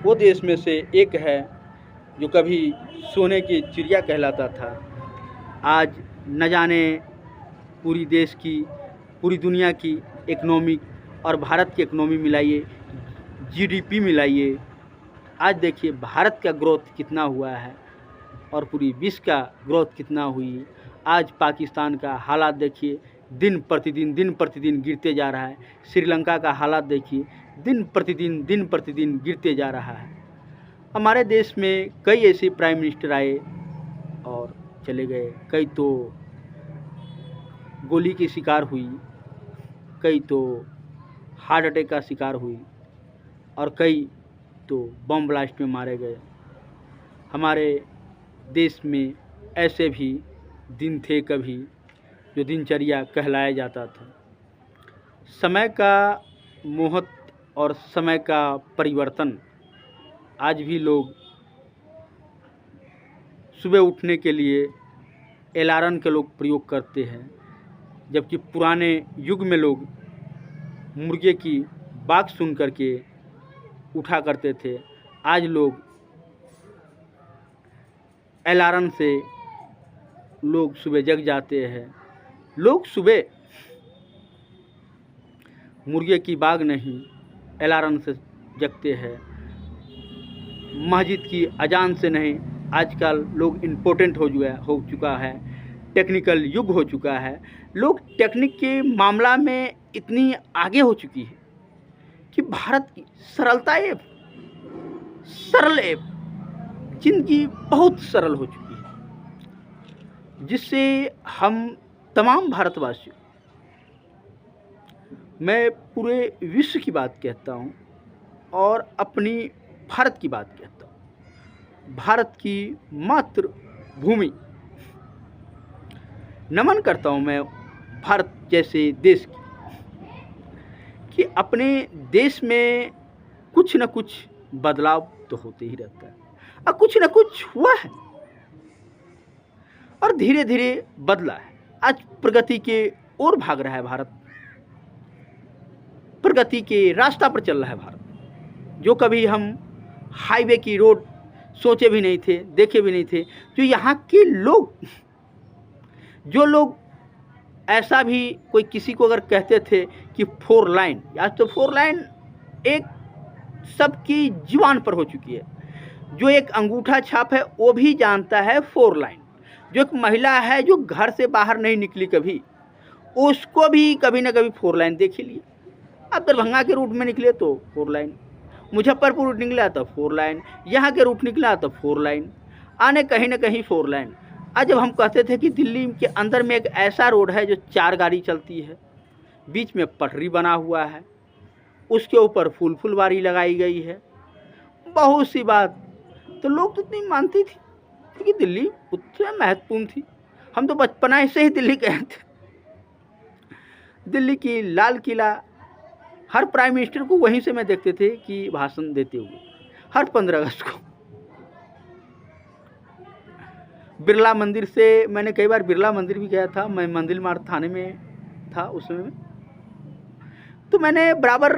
वो देश में से एक है जो कभी सोने की चिड़िया कहलाता था। आज न जाने पूरी देश की, पूरी दुनिया की इकनॉमिक और भारत की इकनॉमी मिलाइए, जीडीपी मिलाइए, आज देखिए भारत का ग्रोथ कितना हुआ है और पूरी विश्व का ग्रोथ कितना हुई। आज पाकिस्तान का हालात देखिए, दिन प्रतिदिन गिरते जा रहा है। श्रीलंका का हालात देखिए, दिन प्रतिदिन गिरते जा रहा है। हमारे देश में कई ऐसे प्राइम मिनिस्टर आए और चले गए, कई तो गोली की शिकार हुई, कई तो हार्ट अटैक का शिकार हुई और कई तो बम ब्लास्ट में मारे गए। हमारे देश में ऐसे भी दिन थे कभी जो दिनचर्या कहलाया जाता था। समय का मोहत और समय का परिवर्तन, आज भी लोग सुबह उठने के लिए अलार्म के लोग प्रयोग करते हैं, जबकि पुराने युग में लोग मुर्गे की बात सुन करके उठा करते थे। आज लोग अलार्म से लोग सुबह जग जाते हैं। लोग सुबह मुर्गे की बाग नहीं, अलार्म से जगते हैं। मस्जिद की अजान से नहीं, आजकल लोग इम्पोर्टेंट हो चुका है, टेक्निकल युग हो चुका है। लोग टेक्निक के मामला में इतनी आगे हो चुकी है कि भारत की सरलता ऐप, सरल ऐप, जिंदगी बहुत सरल हो चुकी है, जिससे हम तमाम भारतवासियों, मैं पूरे विश्व की बात कहता हूँ और अपनी भारत की बात कहता हूँ, भारत की मातृभूमि, नमन करता हूँ मैं भारत जैसे देश की, कि अपने देश में कुछ न कुछ बदलाव तो होते ही रहता है और कुछ न कुछ हुआ है और धीरे धीरे बदला है। आज प्रगति के ओर भाग रहा है भारत, प्रगति के रास्ता पर चल रहा है भारत। जो कभी हम हाईवे की रोड सोचे भी नहीं थे, देखे भी नहीं थे, जो यहाँ के लोग, जो लोग ऐसा भी कोई किसी को अगर कहते थे कि 4 लाइन, आज तो 4 लाइन एक सबकी जुबान पर हो चुकी है। जो एक अंगूठा छाप है वो भी जानता है 4 लाइन। जो एक महिला है जो घर से बाहर नहीं निकली कभी, उसको भी कभी ना कभी 4 लाइन देख ही लिया। अब दरभंगा के रूट में निकले तो 4 लाइन, मुजफ्फरपुर रूट निकला तो 4 लाइन, यहाँ के रूट निकला तो 4 लाइन, आने कहीं ना कहीं 4 लाइन। आज जब हम कहते थे कि दिल्ली के अंदर में एक ऐसा रोड है जो 4 गाड़ी चलती है, बीच में पटरी बना हुआ है, उसके ऊपर फुलवारी लगाई गई है, बहुत सी बात, तो लोग तो इतनी मानती थी कि दिल्ली उतनी महत्वपूर्ण थी। हम तो बचपना से ही दिल्ली गए थे। दिल्ली की लाल किला, हर प्राइम मिनिस्टर को वहीं से मैं देखते थे कि भाषण देते हुए, हर 15 अगस्त को। बिरला मंदिर से मैंने कई बार बिरला मंदिर भी गया था, मैं मंदिर मार्ग थाने में था उस समय में, तो मैंने बराबर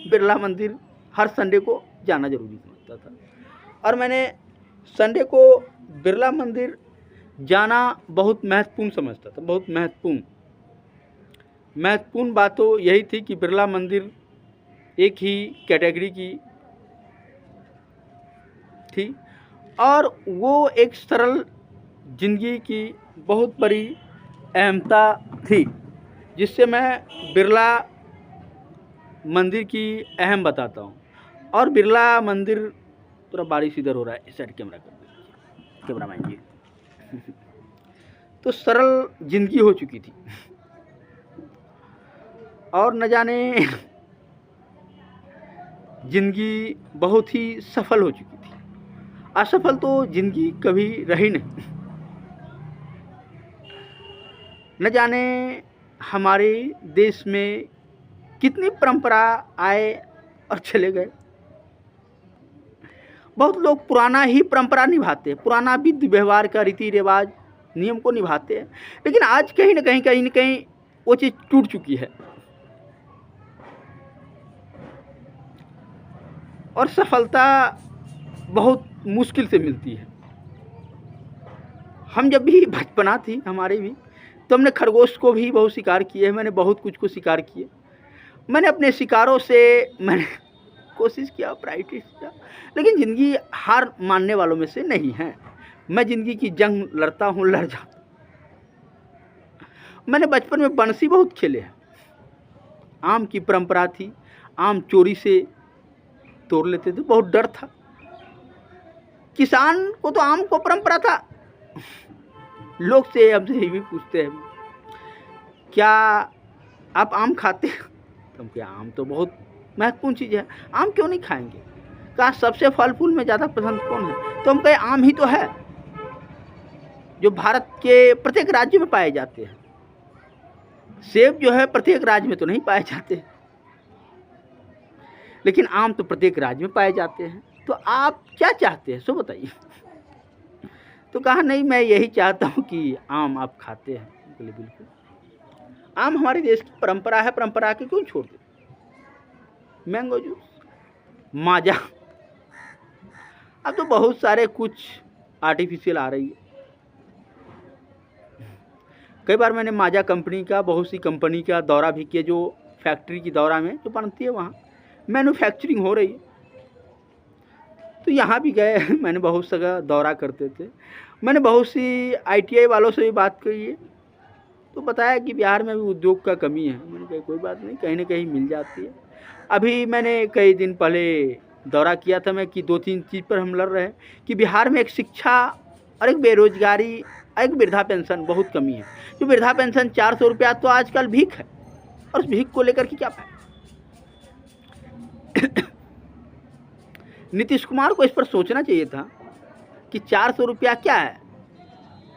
बिरला मंदिर हर संडे को जाना जरूरी समझता था और मैंने संडे को बिरला मंदिर जाना बहुत महत्वपूर्ण समझता था। बहुत महत्वपूर्ण बात तो यही थी कि बिरला मंदिर एक ही कैटेगरी की थी और वो एक सरल जिंदगी की बहुत बड़ी अहमता थी, जिससे मैं बिरला मंदिर की अहम बताता हूँ। और बिरला मंदिर, थोड़ा बारिश इधर हो रहा है, इस साइड कैमरा कर दीजिए, कैमरा मैन जी। तो सरल जिंदगी हो चुकी थी और न जाने जिंदगी बहुत ही सफल हो चुकी थी। असफल तो जिंदगी कभी रही नहीं। न जाने हमारे देश में कितनी परंपरा आए और चले गए। बहुत लोग पुराना ही परंपरा निभाते हैं, पुराना विधि व्यवहार का रीति रिवाज नियम को निभाते हैं, लेकिन आज कहीं न कहीं वो चीज़ टूट चुकी है। और सफलता बहुत मुश्किल से मिलती है। हम जब भी बचपना थी हमारे भी, तो हमने खरगोश को भी बहुत शिकार किए है, मैंने बहुत कुछ को शिकार किए। मैंने अपने शिकारों से मैंने कोशिश किया, प्रैक्टिस किया, लेकिन ज़िंदगी हार मानने वालों में से नहीं है। मैं ज़िंदगी की जंग लड़ता हूँ, लड़ जाता। मैंने बचपन में बंसी बहुत खेले हैं। आम की परंपरा थी, आम चोरी से तोड़ लेते थे, बहुत डर था। किसान को तो आम को परंपरा था। लोग से हमसे ये भी पूछते हैं, क्या आप आम खाते हैं? तुम क्या, आम तो बहुत महत्वपूर्ण चीज़ है, आम क्यों नहीं खाएंगे? कहा सबसे फल फूल में ज़्यादा पसंद कौन है? तो हम कहे आम ही तो है, जो भारत के प्रत्येक राज्य में पाए जाते हैं। सेब जो है प्रत्येक राज्य में तो नहीं पाए जाते, लेकिन आम तो प्रत्येक राज्य में पाए जाते हैं। तो आप क्या चाहते हैं, सो बताइए। तो कहा नहीं, मैं यही चाहता हूँ कि आम आप खाते हैं। बोले बिल्कुल, आम हमारे देश की परंपरा है, परंपरा के क्यों छोड़ दे? मैंगो जूस, माजा, अब तो बहुत सारे कुछ आर्टिफिशियल आ रही है। कई बार मैंने माजा कंपनी का, बहुत सी कंपनी का दौरा भी किया, जो फैक्ट्री की दौरा में जो बनती है वहाँ मैन्युफैक्चरिंग हो रही है। तो यहाँ भी गए, मैंने बहुत जगह दौरा करते थे। मैंने बहुत सी ITI वालों से भी बात करी है, तो बताया कि बिहार में भी उद्योग का कमी है। मैंने कहा कोई बात नहीं, कहीं ना कहीं मिल जाती है। अभी मैंने कई दिन पहले दौरा किया था मैं, कि 2-3 चीज़ पर हम लड़ रहे हैं कि बिहार में एक शिक्षा और एक बेरोजगारी, एक वृद्धा पेंशन बहुत कमी है। जो वृद्धा पेंशन 400 रुपया तो आजकल भीख है, और उस भीख को लेकर के क्या फायदा? नीतीश कुमार को इस पर सोचना चाहिए था कि 400 रुपया क्या है,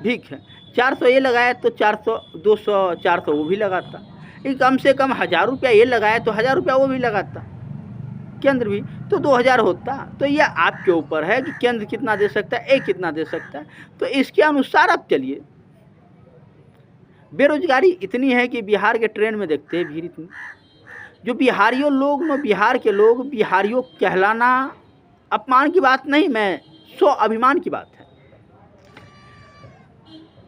भीख है। 400 ये लगाया तो 400, 200, 400 वो भी लगाता। ये कम से कम 1000 रुपया ये लगाया तो 1000 रुपया वो भी लगाता, केंद्र भी तो 2000 होता। तो यह आपके ऊपर है कि केंद्र कितना दे सकता है, एक कितना दे सकता है, तो इसके अनुसार आप चलिए। बेरोजगारी इतनी है कि बिहार के ट्रेन में देखते हैं भीड़ इतनी। जो बिहारियों लोग न, बिहार के लोग बिहारियों कहलाना अपमान की बात नहीं, मैं अभिमान की बात है।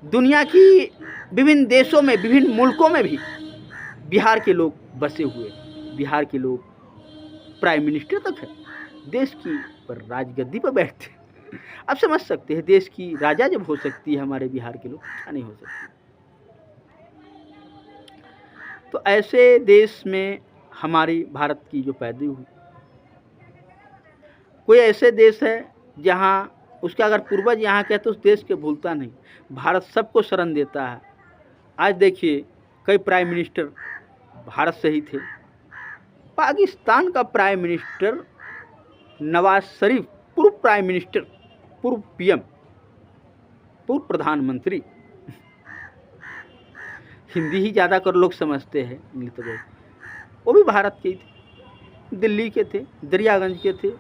दुनिया की विभिन्न देशों में, विभिन्न मुल्कों में भी बिहार के लोग बसे हुए, बिहार के लोग प्राइम मिनिस्टर तक है, देश की पर राजगद्दी पर बैठते। अब समझ सकते हैं, देश की राजा जब हो सकती है हमारे बिहार के लोग, क्या नहीं हो सकती। तो ऐसे देश में हमारी भारत की जो पैदा हुई, कोई ऐसे देश है जहाँ उसका अगर पूर्वज यहाँ के तो उस देश के भूलता नहीं। भारत सबको शरण देता है। आज देखिए कई प्राइम मिनिस्टर भारत से ही थे। पाकिस्तान का प्राइम मिनिस्टर नवाज शरीफ, पूर्व प्राइम मिनिस्टर, पूर्व PM, पूर्व प्रधानमंत्री, हिंदी ही ज़्यादा कर लोग समझते हैं, इंग्लिश तो वो भी भारत के ही थे, दिल्ली के थे, दरियागंज के थे,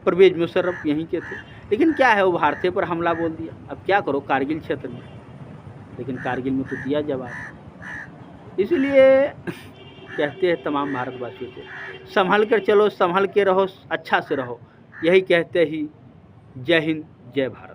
परवेज मुशर्रफ यहीं के थे। लेकिन क्या है, वो भारतीय पर हमला बोल दिया। अब क्या करो, कारगिल क्षेत्र में, लेकिन कारगिल में तो दिया जवाब। इसलिए कहते हैं तमाम भारतवासियों से, संभल कर चलो, संभल के रहो, अच्छा से रहो। यही कहते ही जय हिंद, जय भारत।